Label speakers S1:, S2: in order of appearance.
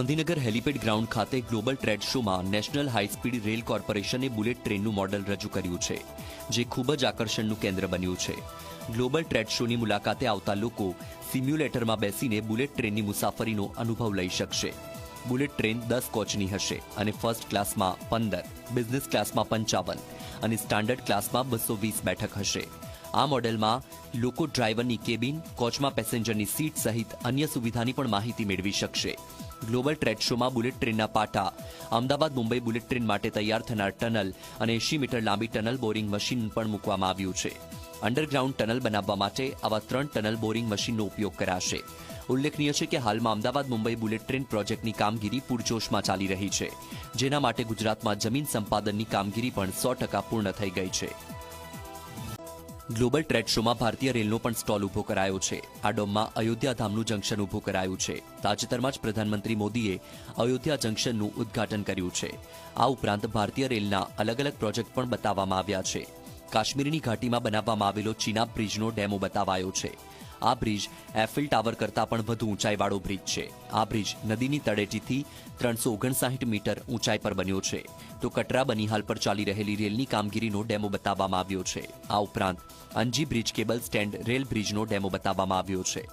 S1: Gandhinagar helipad ground ખાતે global trade શોમાં national high speed rail કોર્પોરેશને બુલેટ ટ્રેનનું મોડલ રજૂ કર્યું છે, જે ખૂબ જ આકર્ષણનું કેન્દ્ર બન્યું છે. ગ્લોબલ ટ્રેડ શોની મુલાકાતે આવતા લોકો સિમ્યુલેટરમાં બેસીને બુલેટ ટ્રેનની મુસાફરીનો અનુભવ લઈ શકશે. બુલેટ ટ્રેન 10 કોચની હશે અને ફર્સ્ટ ક્લાસમાં 15, બિઝનેસ ક્લાસમાં 55 અને સ્ટાન્ડર્ડ ક્લાસમાં 220 બેઠક હશે. આ મોડેલમાં લોકો ડ્રાઈવરની કેબિન, કોચમાં પેસેન્જરની સીટ સહિત અન્ય સુવિધાની પણ માહિતી મેળવી શકશે. ગ્લોબલ ટ્રેડ શોમાં બુલેટ ટ્રેનના પાટા, અમદાવાદ મુંબઈ બુલેટ ટ્રેન માટે તૈયાર થનાર ટનલ અને 80 મીટર લાંબી ટનલ બોરિંગ મશીન પણ મૂકવામાં આવ્યું છે. અંડરગ્રાઉન્ડ ટનલ બનાવવા માટે આવા 3 ટનલ બોરિંગ મશીનનો ઉપયોગ કરાશે. ઉલ્લેખનીય છે કે હાલમાં અમદાવાદ મુંબઈ બુલેટ ટ્રેન પ્રોજેક્ટની કામગીરી પૂરજોશમાં ચાલી રહી છે, જેના માટે ગુજરાતમાં જમીન સંપાદનની કામગીરી પણ 100% પૂર્ણ થઈ ગઈ છે. ગ્લોબલ ટ્રેડ શોમાં ભારતીય રેલનો પણ સ્ટોલ ઊભો કરાયો છે. આ ડોમમાં અયોધ્યા ધામનું જંકશન ઊભું કરાયું છે. તાજેતરમાં જ પ્રધાનમંત્રી મોદીએ અયોધ્યા જંકશનનું ઉદ્ઘાટન કર્યું છે. આ ઉપરાંત ભારતીય રેલના અલગ અલગ પ્રોજેક્ટ પણ બતાવવામાં આવ્યા છે. કાશ્મીરની ઘાટીમાં બનાવવામાં આવેલો ચિનાબ બ્રિજનો ડેમો બતાવાયો છે. આ બ્રિજ એફિલ ટાવર કરતાં પણ વધુ ઊંચાઈવાળો બ્રિજ છે. આ બ્રિજ નદીની તળેટીથી 359 મીટર ઊંચાઈ પર બન્યો છે. તો કટરા બનિહાલ પર ચાલી રહેલી રેલની કામગીરીનો ડેમો બતાવવામાં આવ્યો છે. આ ઉપરાંત Anji bridge cable stand rail બ્રિજનો ડેમો બતાવવામાં આવ્યો છે.